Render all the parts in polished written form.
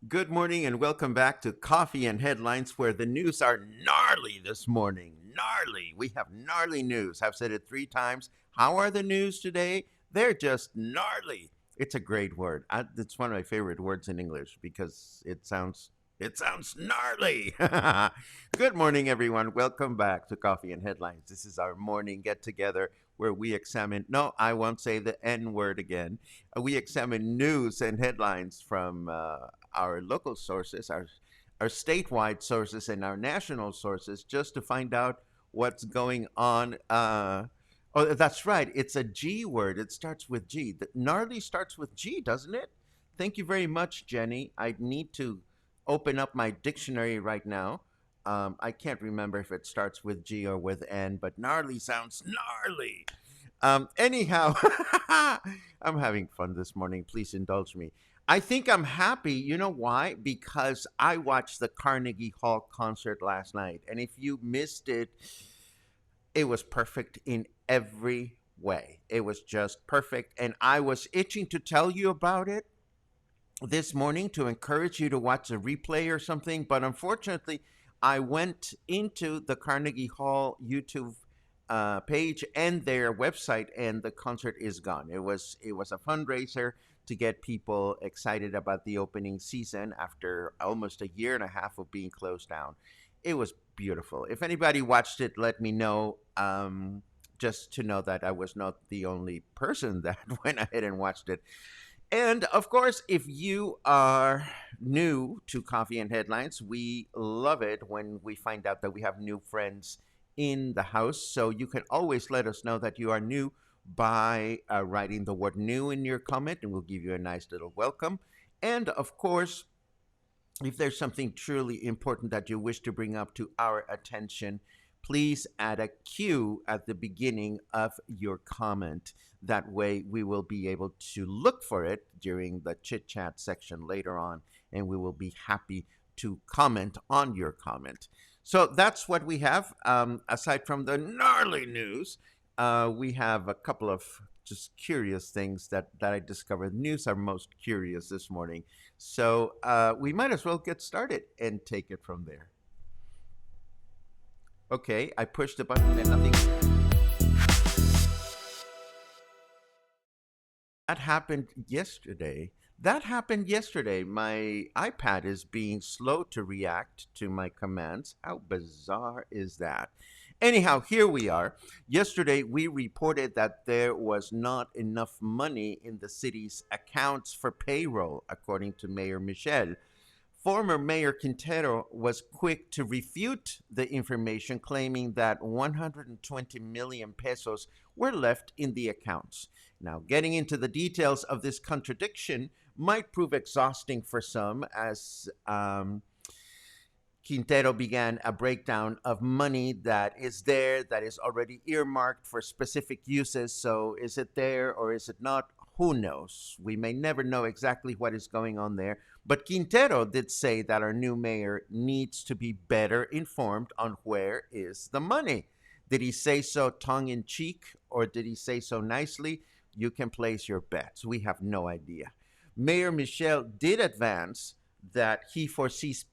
Good morning and welcome back to Coffee and Headlines, where the news are gnarly this morning. Gnarly. We have gnarly news. I've said it 3 times. How are the news today? They're just gnarly. It's a great word. It's one of my favorite words in English because it sounds gnarly. Good morning, everyone. Welcome back to Coffee and Headlines. This is our morning get together where we examine, no, I won't say the N word again. We examine news and headlines from our local sources, our statewide sources, and our national sources just to find out what's going on. Oh, that's right. It's a G word. It starts with G. The gnarly starts with G, doesn't it? Thank you very much, Jenny. I need to open up my dictionary right now. I can't remember if it starts with G or with N, but gnarly sounds gnarly. Anyhow, I'm having fun this morning. Please indulge me. I think I'm happy. You know why? Because I watched the Carnegie Hall concert last night. And if you missed it, it was perfect in every way. It was just perfect. And I was itching to tell you about it this morning to encourage you to watch a replay or something. But unfortunately, I went into the Carnegie Hall YouTube page and their website, and the concert is gone. It was a fundraiser to get people excited about the opening season after almost a year and a half of being closed down. It was beautiful. If anybody watched it, let me know. Just to know that I was not the only person that went ahead and watched it. And of course, if you are new to Coffee and Headlines, we love it when we find out that we have new friends in the house. So you can always let us know that you are new by writing the word new in your comment, and we'll give you a nice little welcome. And of course, if there's something truly important that you wish to bring up to our attention, please add a Q at the beginning of your comment. That way, we will be able to look for it during the chit chat section later on, and we will be happy to comment on your comment. So that's what we have. Aside from the gnarly news, we have a couple of just curious things that I discovered. News are most curious this morning. So we might as well get started and take it from there. Okay, I pushed the button and nothing. That happened yesterday. That happened yesterday. My iPad is being slow to react to my commands. How bizarre is that? Anyhow, here we are. Yesterday, we reported that there was not enough money in the city's accounts for payroll, according to Mayor Michel. Former Mayor Quintero was quick to refute the information, claiming that 120 million pesos were left in the accounts. Now, getting into the details of this contradiction might prove exhausting for some, as Quintero began a breakdown of money that is there, that is already earmarked for specific uses. So, is it there or is it not? who knows? We may never know exactly what is going on there. But Quintero did say that our new mayor needs to be better informed on where is the money. Did he say so tongue in cheek or did he say so nicely? You can place your bets. We have no idea. Mayor Michel did advance that he foresees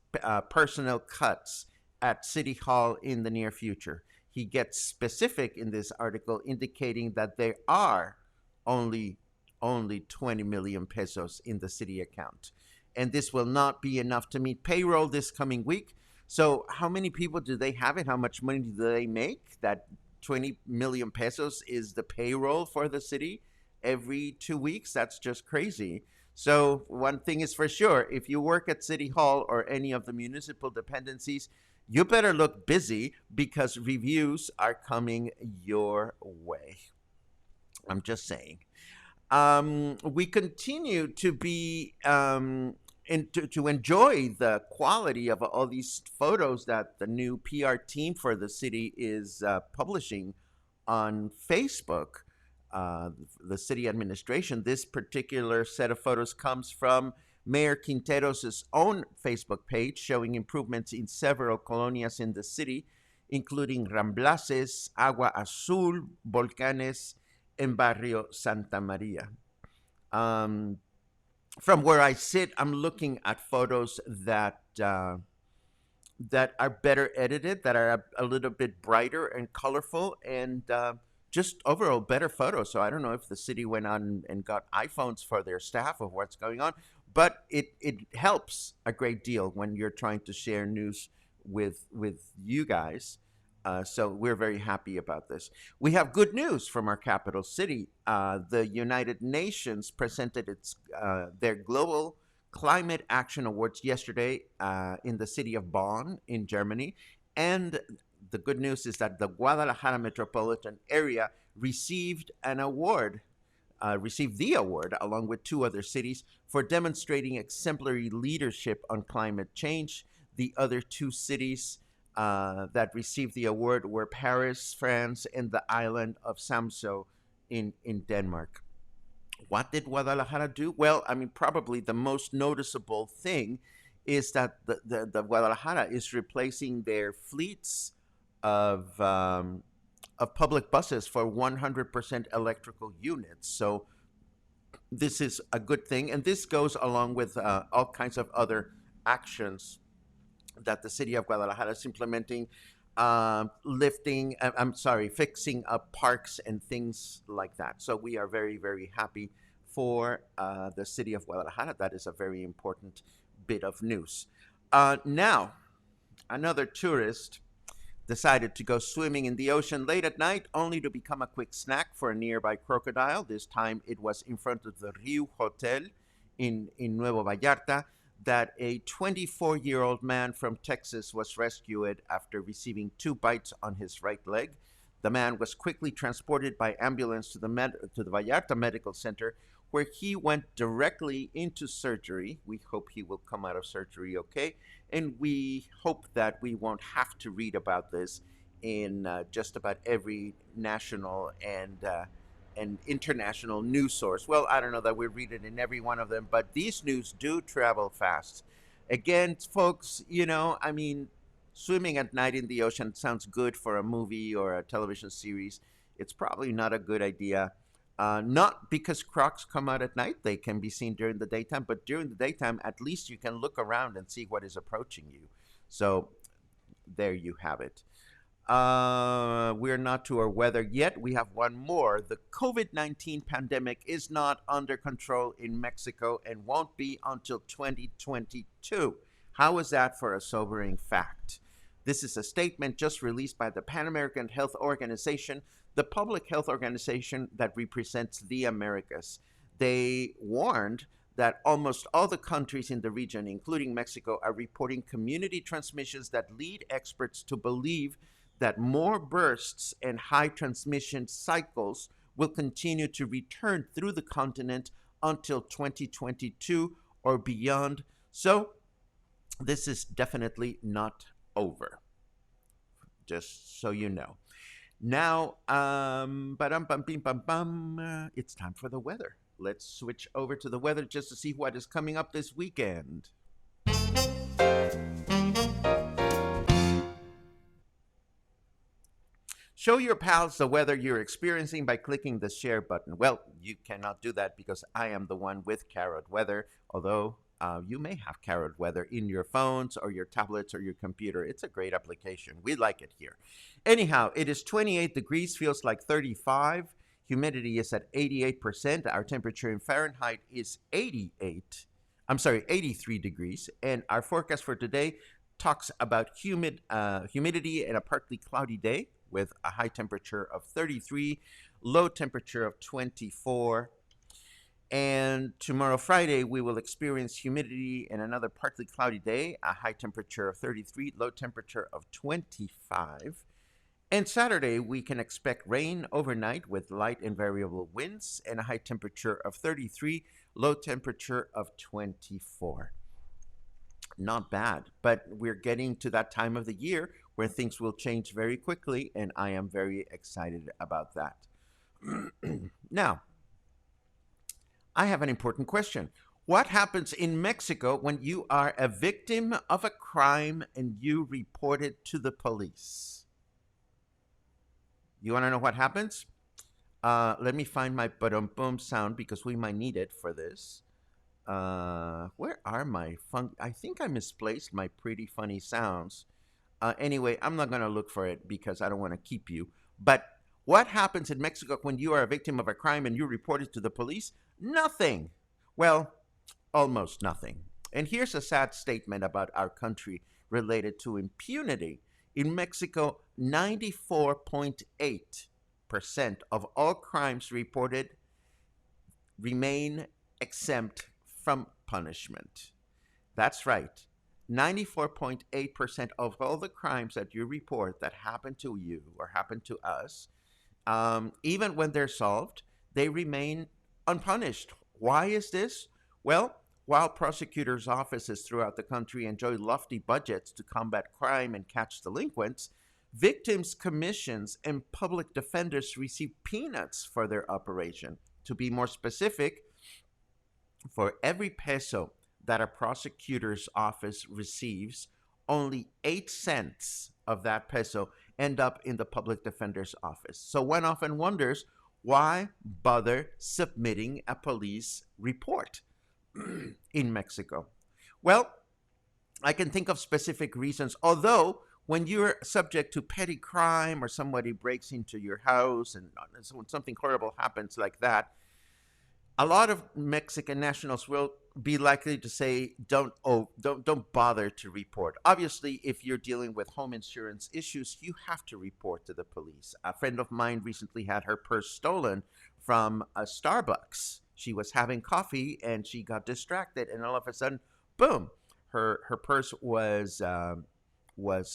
personnel cuts at City Hall in the near future. He gets specific in this article, indicating that there are only only 20 million pesos in the city account. And this will not be enough to meet payroll this coming week. So, how many people do they have and how much money do they make? That 20 million pesos is the payroll for the city every 2 weeks. That's just crazy. So, one thing is for sure, if you work at City Hall or any of the municipal dependencies, you better look busy because reviews are coming your way. I'm just saying. We continue to be to enjoy the quality of all these photos that the new PR team for the city is publishing on Facebook. The city administration. This particular set of photos comes from Mayor Quinteros' own Facebook page, showing improvements in several colonias in the city, including Ramblaces, Agua Azul, Volcanes, and Barrio Santa Maria. Um, from where I sit, I'm looking at photos that are better edited, that are a little bit brighter and colorful, and just overall better photos. So I don't know if the city went on and got iPhones for their staff of what's going on, but it helps a great deal when you're trying to share news with you guys. So we're very happy about this. We have good news from our capital city. The United Nations presented their global Climate Action Awards yesterday in the city of Bonn in Germany. And the good news is that the Guadalajara metropolitan area received the award along with two other cities for demonstrating exemplary leadership on climate change. The other two cities that received the award were Paris, France, and the island of Samso in Denmark. What did Guadalajara do? Well, I mean, probably the most noticeable thing is that the Guadalajara is replacing their fleets of public buses for 100% electrical units. So this is a good thing, and this goes along with all kinds of other actions that the city of Guadalajara is implementing, fixing up parks and things like that. So we are very, very happy for the city of Guadalajara. That is a very important bit of news. Now, another tourist decided to go swimming in the ocean late at night only to become a quick snack for a nearby crocodile. This time it was in front of the Rio Hotel in Nuevo Vallarta that a 24-year-old man from Texas was rescued after receiving two bites on his right leg. The man was quickly transported by ambulance to the Vallarta Medical Center, where he went directly into surgery. We hope he will come out of surgery okay, and we hope that we won't have to read about this in just about every national and international news source. Well, I don't know that we read it in every one of them, but these news do travel fast. Again, folks, I mean, swimming at night in the ocean sounds good for a movie or a television series. It's probably not a good idea. Not because crocs come out at night, they can be seen during the daytime, but during the daytime, at least you can look around and see what is approaching you. So there you have it. We're not to our weather yet. We have one more. The COVID-19 pandemic is not under control in Mexico and won't be until 2022. How is that for a sobering fact? This is a statement just released by the Pan American Health Organization, the public health organization that represents the Americas. They warned that almost all the countries in the region, including Mexico, are reporting community transmissions that lead experts to believe that more bursts and high transmission cycles will continue to return through the continent until 2022 or beyond. So this is definitely not over, just so you know. Now, it's time for the weather. let's switch over to the weather just to see what is coming up this weekend. Show your pals the weather you're experiencing by clicking the share button. Well, you cannot do that because I am the one with Carrot Weather, although you may have Carrot Weather in your phones or your tablets or your computer. It's a great application. We like it here. Anyhow, it is 28 degrees, feels like 35. Humidity is at 88%. Our temperature in Fahrenheit is 83 degrees. And our forecast for today talks about humidity and a partly cloudy day with a high temperature of 33, low temperature of 24. And tomorrow, Friday, we will experience humidity and another partly cloudy day, a high temperature of 33, low temperature of 25. And Saturday, we can expect rain overnight with light and variable winds and a high temperature of 33, low temperature of 24. Not bad, but we're getting to that time of the year where things will change very quickly, and I am very excited about that. Now, I have an important question. What happens in Mexico when you are a victim of a crime and you report it to the police? You want to know what happens? Let me find my ba-dum-boom sound because we might need it for this. Where are my fun? I think I misplaced my pretty funny sounds. Anyway, I'm not going to look for it because I don't want to keep you. But what happens in Mexico when you are a victim of a crime and you report it to the police? Nothing. Well, almost nothing. And here's a sad statement about our country related to impunity. In Mexico, 94.8% of all crimes reported remain exempt from punishment. That's right. 94.8% of all the crimes that you report that happen to you or happen to us, even when they're solved, they remain unpunished. Why is this? Well, while prosecutors' offices throughout the country enjoy lofty budgets to combat crime and catch delinquents, victims' commissions and public defenders receive peanuts for their operation. To be more specific, for every peso that a prosecutor's office receives, only 8 cents of that peso end up in the public defender's office. So one often wonders, why bother submitting a police report in Mexico? Well, I can think of specific reasons, although when you're subject to petty crime or somebody breaks into your house and when something horrible happens like that, a lot of Mexican nationals will be likely to say, don't bother to report. Obviously, if you're dealing with home insurance issues, you have to report to the police. A friend of mine recently had her purse stolen from a Starbucks. She was having coffee and she got distracted, and all of a sudden, boom, her purse was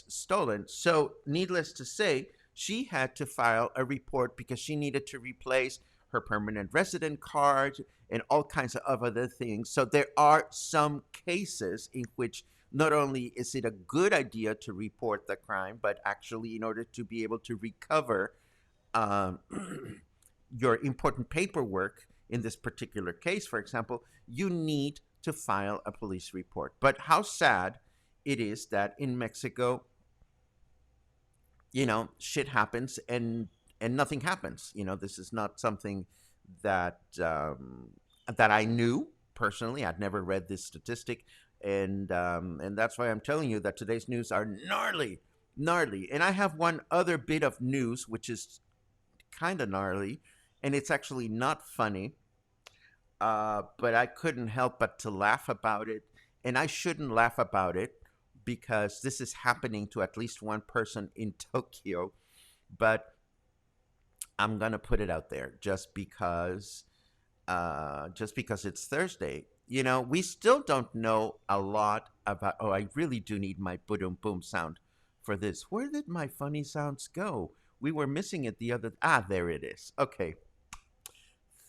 stolen. So, needless to say, she had to file a report because she needed to replace her permanent resident card and all kinds of other things. So there are some cases in which not only is it a good idea to report the crime, but actually in order to be able to recover um, your important paperwork in this particular case, for example, you need to file a police report. But how sad it is that in Mexico, shit happens and nothing happens. This is not something that that I knew personally. I'd never read this statistic, and that's why I'm telling you that today's news are gnarly, gnarly. And I have one other bit of news which is kind of gnarly, and it's actually not funny, but I couldn't help but to laugh about it, and I shouldn't laugh about it because this is happening to at least one person in Tokyo, but I'm gonna put it out there just because it's Thursday. We still don't know a lot about. Oh, I really do need my boom boom sound for this. Where did my funny sounds go? We were missing it the other. There it is. Okay,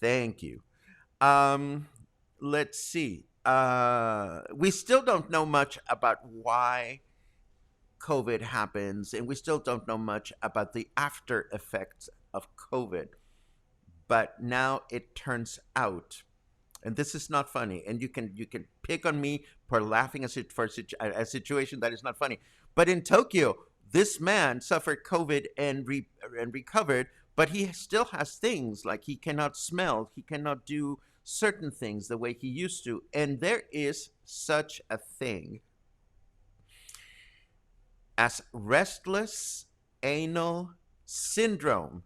thank you. Let's see. We still don't know much about why COVID happens, and we still don't know much about the after effects of COVID. But now it turns out and this is not funny, and you can pick on me for laughing for a situation that is not funny. But in Tokyo, this man suffered COVID and recovered, but he still has things like he cannot smell, he cannot do certain things the way he used to, and there is such a thing as restless anal syndrome.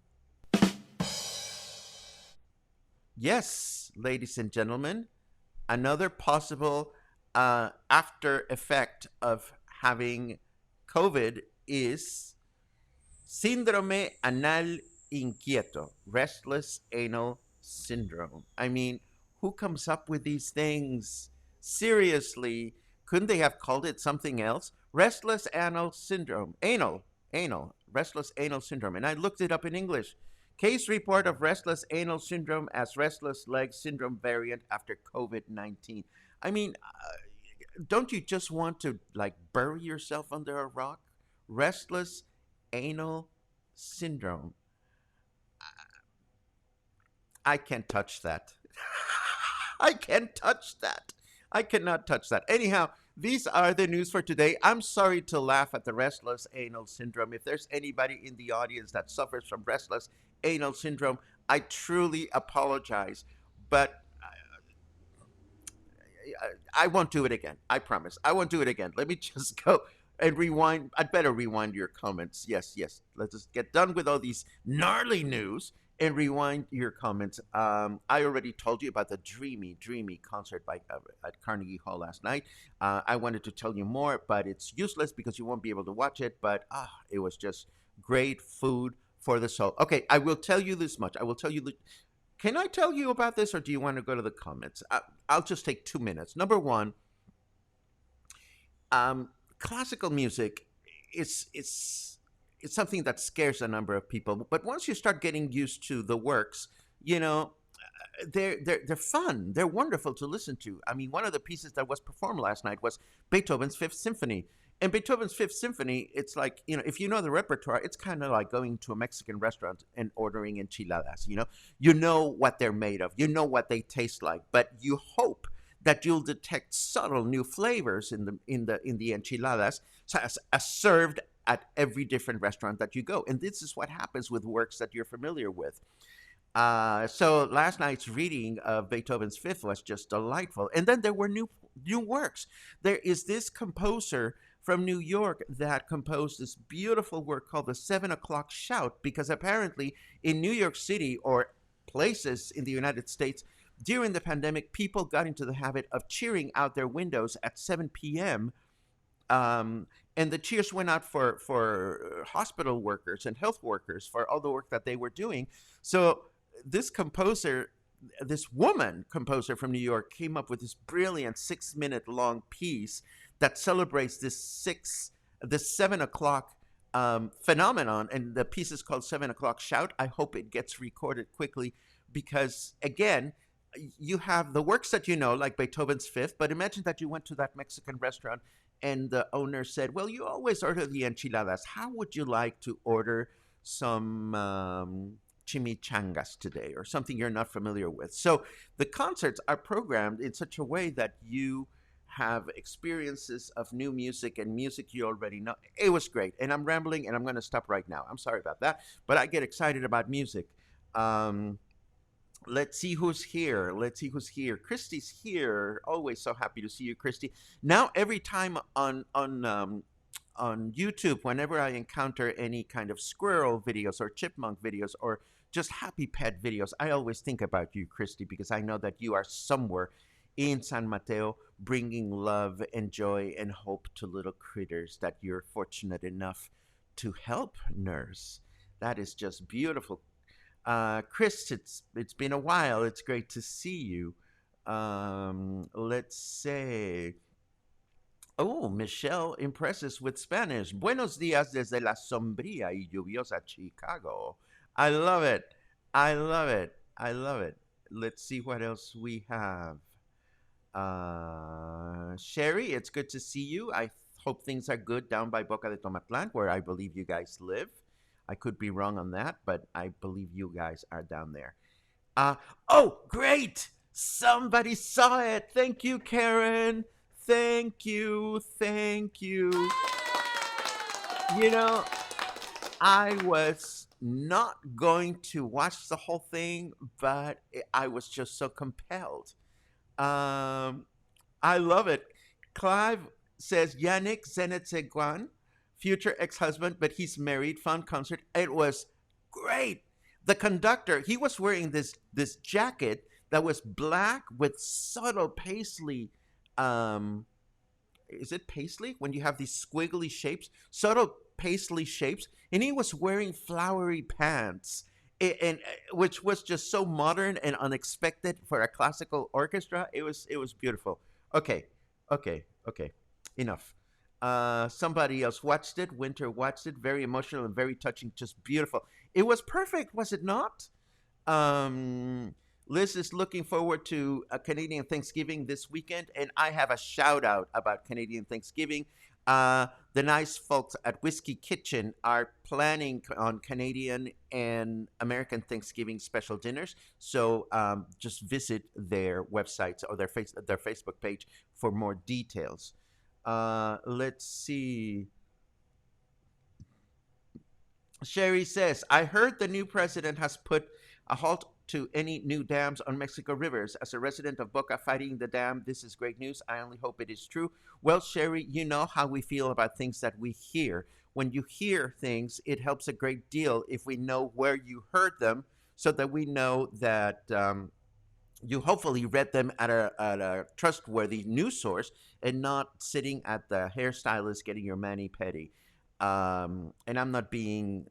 Yes, ladies and gentlemen, another possible after effect of having COVID is síndrome anal inquieto, restless anal syndrome. I mean, who comes up with these things? Seriously, couldn't they have called it something else? Restless anal syndrome. Restless anal syndrome. And I looked it up in English. Case report of restless anal syndrome as restless leg syndrome variant after COVID 19. I mean, don't you just want to like bury yourself under a rock? Restless anal syndrome. I can't touch that. I can't touch that. I cannot touch that. Anyhow, these are the news for today. I'm sorry to laugh at the restless anal syndrome. If there's anybody in the audience that suffers from restless anal syndrome, I truly apologize. But I won't do it again. I promise. I won't do it again. Let me just go and rewind. I'd better rewind your comments. Yes, yes. Let's just get done with all these gnarly news and rewind your comments. I already told you about the dreamy concert at Carnegie Hall last night. I wanted to tell you more, but it's useless because you won't be able to watch it. But it was just great food for the soul. Okay, I will tell you this much. I will tell you can I tell you about this, or do you want to go to the comments? I'll just take 2 minutes. Number one, classical music is something that scares a number of people. But once you start getting used to the works, you know, they're fun. They're wonderful to listen to. I mean, one of the pieces that was performed last night was Beethoven's Fifth Symphony. And Beethoven's Fifth Symphony, it's like, if you know the repertoire, it's kind of like going to a Mexican restaurant and ordering enchiladas. You know what they're made of, you know what they taste like, but you hope that you'll detect subtle new flavors in the enchiladas, as served at every different restaurant that you go. And this is what happens with works that you're familiar with. So last night's reading of Beethoven's Fifth was just delightful. And then there were new works. There is this composer from New York that composed this beautiful work called the 7 o'clock Shout, because apparently in New York City or places in the United States during the pandemic, people got into the habit of cheering out their windows at 7 p.m. And the cheers went out for hospital workers and health workers for all the work that they were doing. So this composer, this woman composer from New York, came up with this brilliant 6-minute long piece that celebrates this 7 o'clock phenomenon. And the piece is called 7 o'clock Shout. I hope it gets recorded quickly because, again, you have the works that you know, like Beethoven's Fifth, but imagine that you went to that Mexican restaurant and the owner said, well, you always order the enchiladas. How would you like to order some chimichangas today, or something you're not familiar with? So the concerts are programmed in such a way that you have experiences of new music and music you already know. It was great. And I'm rambling and I'm going to stop right now. I'm sorry about that, but I get excited about music. Let's see who's here. Christy's here. Always so happy to see you, Christy. Now, every time on YouTube, whenever I encounter any kind of squirrel videos or chipmunk videos or just happy pet videos, I always think about you, Christy, because I know that you are somewhere in San Mateo bringing love and joy and hope to little critters that you're fortunate enough to help nurse. That is just beautiful. Chris, it's been a while. It's great to see you. Let's say, oh, Michelle impresses with Spanish. Buenos días desde la sombría y lluviosa Chicago. I love it. I love it. I love it. Let's see what else we have. Sherry, it's good to see you. I hope things are good down by Boca de Tomatlan, where I believe you guys live. I could be wrong on that, but I believe you guys are down there. Oh, great! Somebody saw it. Thank you, Karen. Thank you. Thank you. You know, I was not going to watch the whole thing, but I was just so compelled. Um, I love it. Clive says Yannick Zenetseguan, future ex-husband, but he's married. Fun concert. It was great. The conductor, he was wearing this jacket that was black with subtle paisley. Um, is it paisley when you have these squiggly shapes, subtle paisley shapes, and he was wearing flowery pants. And which was just so modern and unexpected for a classical orchestra. It was beautiful. Okay, okay. Enough. Somebody else watched it. Winter watched it. Very emotional and very touching. Just beautiful. It was perfect, was it not? Um, Liz is looking forward to a Canadian Thanksgiving this weekend, and I have a shout out about Canadian Thanksgiving. The nice folks at Whiskey Kitchen are planning on Canadian and American Thanksgiving special dinners. So just visit their websites or their Facebook page for more details. Let's see. Sherry says, I heard the new president has put a halt to any new dams on Mexico rivers. As a resident of Boca fighting the dam, this is great news. I only hope it is true. Well, Sherry, you know how we feel about things that we hear. When you hear things, it helps a great deal if we know where you heard them so that we know that you hopefully read them at a trustworthy news source and not sitting at the hairstylist getting your mani pedi. And I'm not being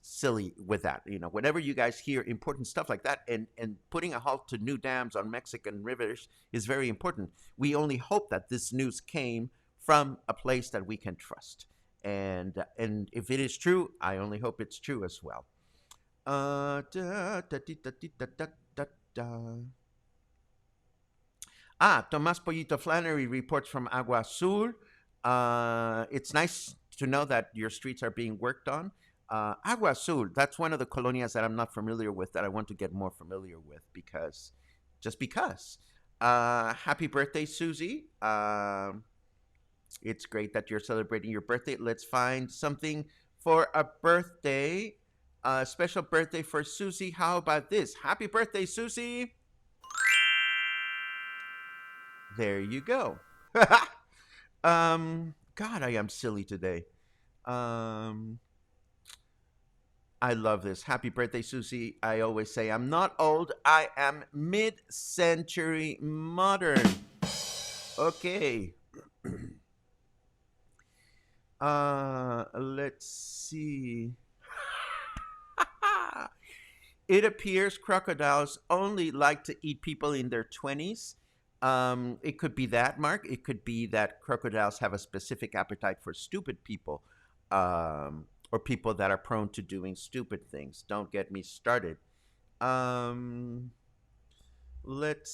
silly with that. Whenever you guys hear important stuff like that, and putting a halt to new dams on Mexican rivers is very important. We only hope that this news came from a place that we can trust. And if it is true, I only hope it's true as well. Da, da, da, da, da, da, da. Tomas Pollito Flannery reports from Agua Azul. It's nice to know that your streets are being worked on. Agua Azul, that's one of the colonias that I'm not familiar with that I want to get more familiar with just because. Happy birthday, Susie. It's great that you're celebrating your birthday. Let's find something for a birthday. A special birthday for Susie. How about this? Happy birthday, Susie. There you go. God, I am silly today. Um, I love this. Happy birthday, Susie. I always say I'm not old. I am mid-century modern. Okay. Let's see. It appears crocodiles only like to eat people in their 20s. It could be that, Mark. It could be that crocodiles have a specific appetite for stupid people, or people that are prone to doing stupid things. Don't get me started. Um, let's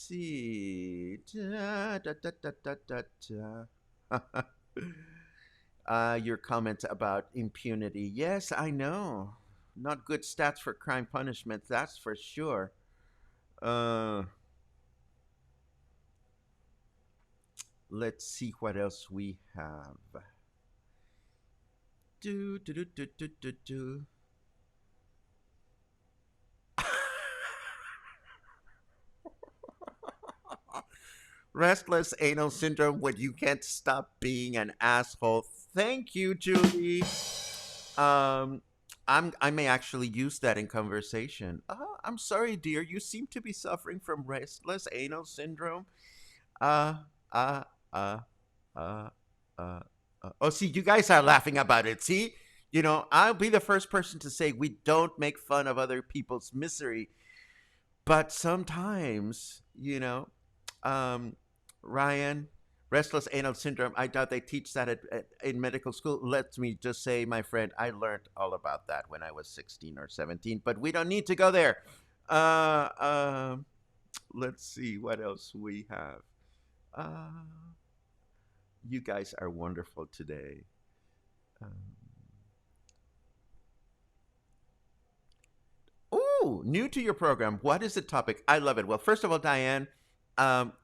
see. Da, da, da, da, da, da, da. Your comment about impunity. Yes, I know. Not good stats for crime punishment, that's for sure. Uh, let's see what else we have. Do, do, do, do, do, do, do. Restless anal syndrome when you can't stop being an asshole. Thank you, Julie. Um, I may actually use that in conversation. I'm sorry, dear. You seem to be suffering from restless anal syndrome. Uh, uh, uh, uh, Oh, see, you guys are laughing about it. See, I'll be the first person to say we don't make fun of other people's misery, but sometimes, um, Ryan, restless anal syndrome. I doubt they teach that in medical school. Let me just say, my friend, I learned all about that when I was 16 or 17. But we don't need to go there. Uh, uh, let's see what else we have. Uh, you guys are wonderful today. Um, Oh, new to your program. What is the topic? I love it. Well, first of all, Diane,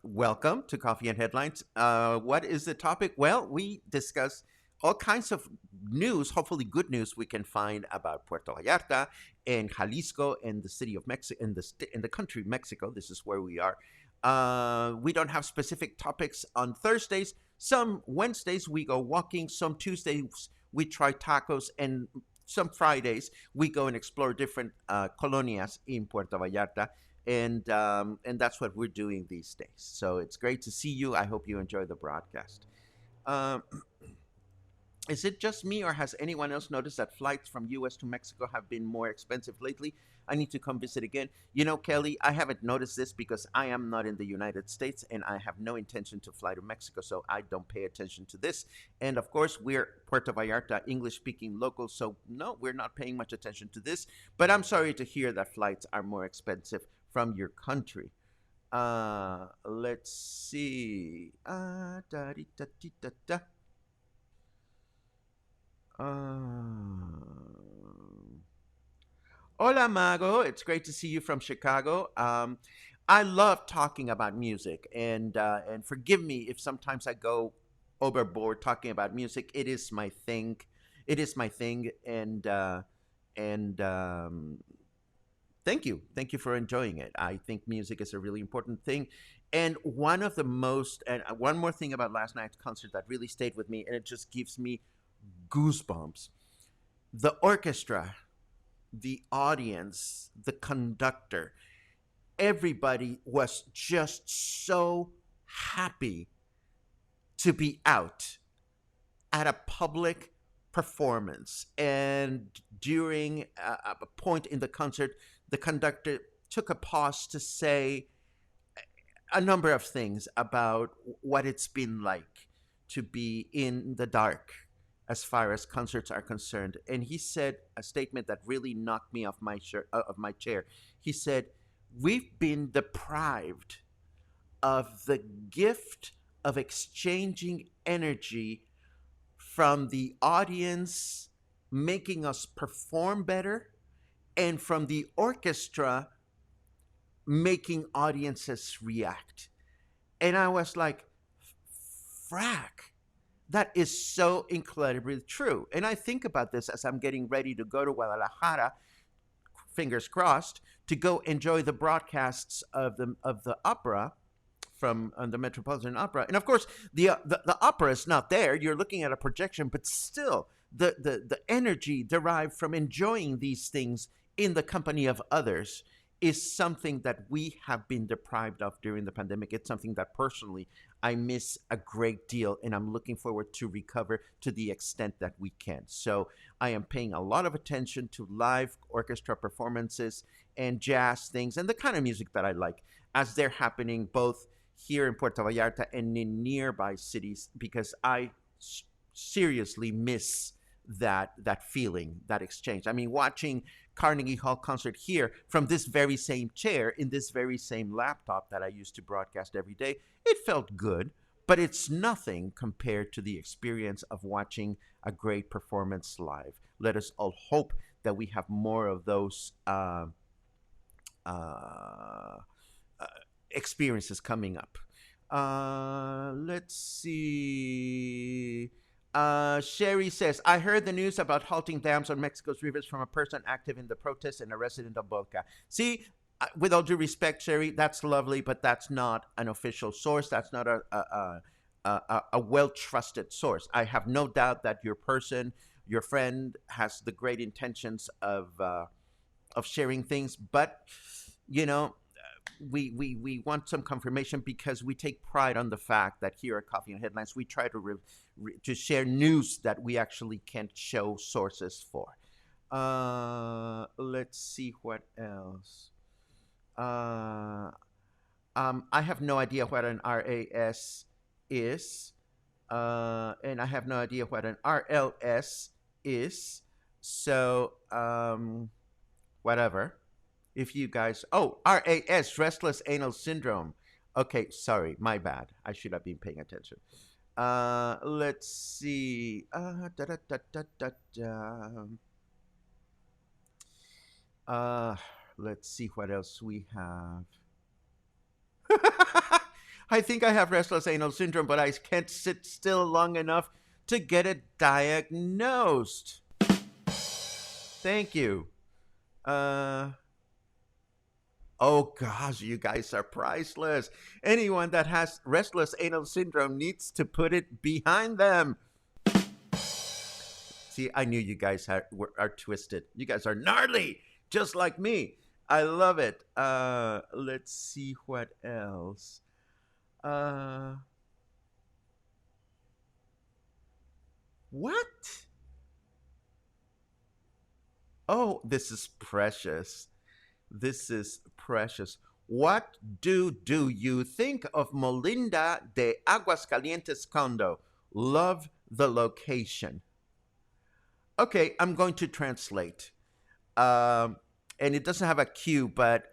welcome to Coffee and Headlines. What is the topic? Well, we discuss all kinds of news, hopefully good news we can find about Puerto Vallarta and Jalisco and the city of Mexico, in the country Mexico. This is where we are. We don't have specific topics on Thursdays. Some Wednesdays we go walking. Some Tuesdays we try tacos, and some Fridays we go and explore different colonias in Puerto Vallarta, and that's what we're doing these days. So it's great to see you. I hope you enjoy the broadcast. Um, is it just me, or has anyone else noticed that flights from U.S. to Mexico have been more expensive lately? I need to come visit again. You know, Kelly, I haven't noticed this because I am not in the United States and I have no intention to fly to Mexico, so I don't pay attention to this. And of course, we're Puerto Vallarta English speaking locals, so no, we're not paying much attention to this. But I'm sorry to hear that flights are more expensive from your country. Let's see. Da, da, da, da, da. Hola, Mago. It's great to see you from Chicago. I love talking about music, and forgive me if sometimes I go overboard talking about music. It is my thing. It is my thing, and thank you for enjoying it. I think music is a really important thing, and one more thing about last night's concert that really stayed with me, and it just gives me goosebumps. The orchestra, the audience, the conductor, everybody was just so happy to be out at a public performance. And during a point in the concert, the conductor took a pause to say a number of things about what it's been like to be in the dark as far as concerts are concerned. And he said a statement that really knocked me off of my chair. He said, "We've been deprived of the gift of exchanging energy from the audience, making us perform better, and from the orchestra making audiences react." And I was like, frack, that is so incredibly true. And I think about this as I'm getting ready to go to Guadalajara, fingers crossed, to go enjoy the broadcasts of the opera from the Metropolitan Opera. And of course, the opera is not there. You're looking at a projection, but still, the energy derived from enjoying these things in the company of others is something that we have been deprived of during the pandemic. It's something that personally I miss a great deal, and I'm looking forward to recover to the extent that we can. So I am paying a lot of attention to live orchestra performances and jazz things and the kind of music that I like as they're happening both here in Puerto Vallarta and in nearby cities, because I seriously miss that feeling, that exchange. I mean, watching Carnegie Hall concert here from this very same chair in this very same laptop that I used to broadcast every day, it felt good, but it's nothing compared to the experience of watching a great performance live. Let us all hope that we have more of those uh, experiences coming up. Let's see. Sherry says, I heard the news about halting dams on Mexico's rivers from a person active in the protests and a resident of Boca. See, with all due respect, Sherry, that's lovely, but that's not an official source. That's not a well-trusted source. I have no doubt that your friend, has the great intentions of sharing things, but you know, we want some confirmation because we take pride on the fact that here at Coffee and Headlines we try to share news that we actually can't show sources for. Let's see what else. I have no idea what an RAS is, and I have no idea what an RLS is. So whatever. If you guys, RAS, restless anal syndrome. Okay, sorry, my bad. I should have been paying attention. Let's see. Da, da, da, da, da, da. Uh, let's see what else we have. I think I have restless anal syndrome, but I can't sit still long enough to get it diagnosed. Thank you. Uh, oh gosh, you guys are priceless. Anyone that has restless anal syndrome needs to put it behind them. See, I knew you guys are twisted. You guys are gnarly, just like me. I love it. Let's see what else. Uh, what? Oh, this is precious. This is precious. What do you think of Molinda de Aguascalientes condo? Love the location. Okay, I'm going to translate. Um, and it doesn't have a cue, but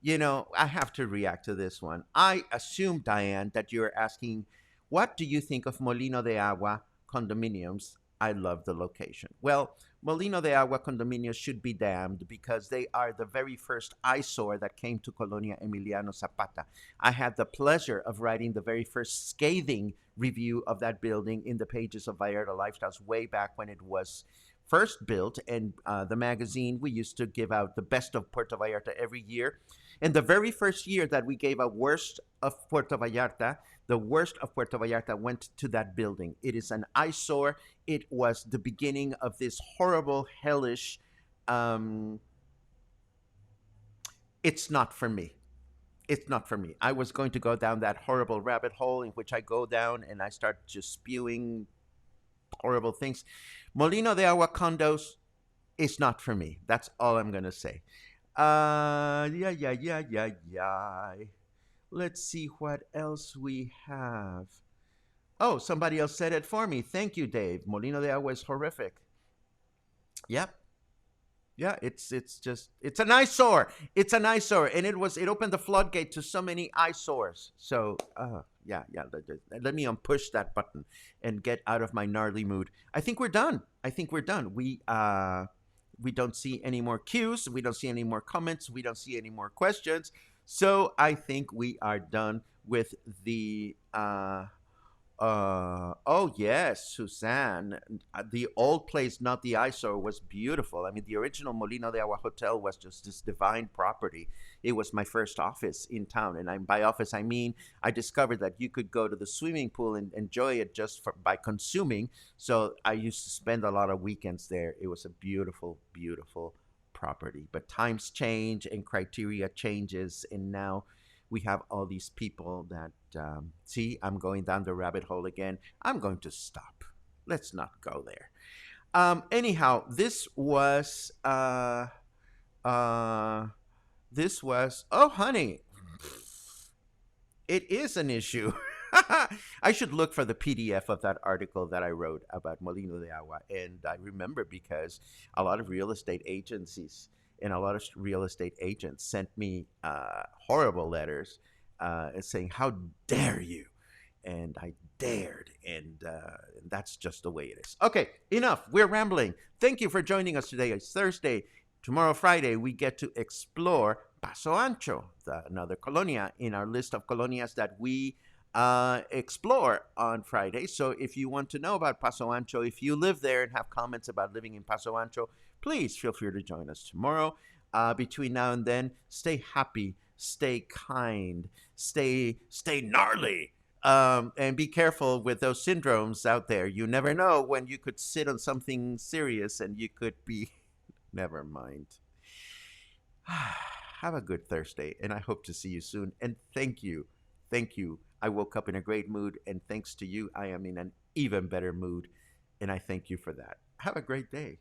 I have to react to this one. I assume, Diane, that you're asking, what do you think of Molino de Agua condominiums? I love the location. Well, Molino de Agua condominiums should be damned because they are the very first eyesore that came to Colonia Emiliano Zapata. I had the pleasure of writing the very first scathing review of that building in the pages of Vallarta Lifestyles way back when it was first built. And the magazine, we used to give out the best of Puerto Vallarta every year. And the very first year that we gave a worst of Puerto Vallarta, the worst of Puerto Vallarta went to that building. It is an eyesore. It was the beginning of this horrible, hellish. Um, it's not for me. It's not for me. I was going to go down that horrible rabbit hole in which I go down and I start just spewing horrible things. Molino de Agua condos is not for me. That's all I'm going to say. Yeah. Let's see what else we have. Oh, somebody else said it for me. Thank you, Dave. Molino de Agua is horrific. Yep. Yeah, it's an eyesore. It's an eyesore, and it opened the floodgate to so many eyesores. So, yeah. Let me unpush that button and get out of my gnarly mood. I think we're done. We don't see any more cues. We don't see any more comments. We don't see any more questions. So I think we are done with the oh yes, Suzanne. The old place, not the eyesore, was beautiful. I mean, the original Molino de Agua Hotel was just this divine property. It was my first office in town, and by office I mean I discovered that you could go to the swimming pool and enjoy it just by consuming. So I used to spend a lot of weekends there. It was a beautiful, beautiful property. But times change and criteria changes, and now we have all these people that see, I'm going down the rabbit hole again. I'm going to stop. Let's not go there. Anyhow, uh this was, oh honey, it is an issue. I should look for the PDF of that article that I wrote about Molino de Agua. And I remember because a lot of real estate agencies and a lot of real estate agents sent me horrible letters saying, how dare you? And I dared. And that's just the way it is. Okay, enough. We're rambling. Thank you for joining us today. It's Thursday. Tomorrow, Friday, we get to explore Paso Ancho, another colonia in our list of colonias that we explore on Friday. So if you want to know about Paso Ancho, if you live there and have comments about living in Paso Ancho, please feel free to join us tomorrow. Between now and then, stay happy, stay kind, stay gnarly, and be careful with those syndromes out there. You never know when you could sit on something serious and you could be. Never mind. Have a good Thursday, and I hope to see you soon. And thank you. Thank you. I woke up in a great mood, and thanks to you, I am in an even better mood, and I thank you for that. Have a great day.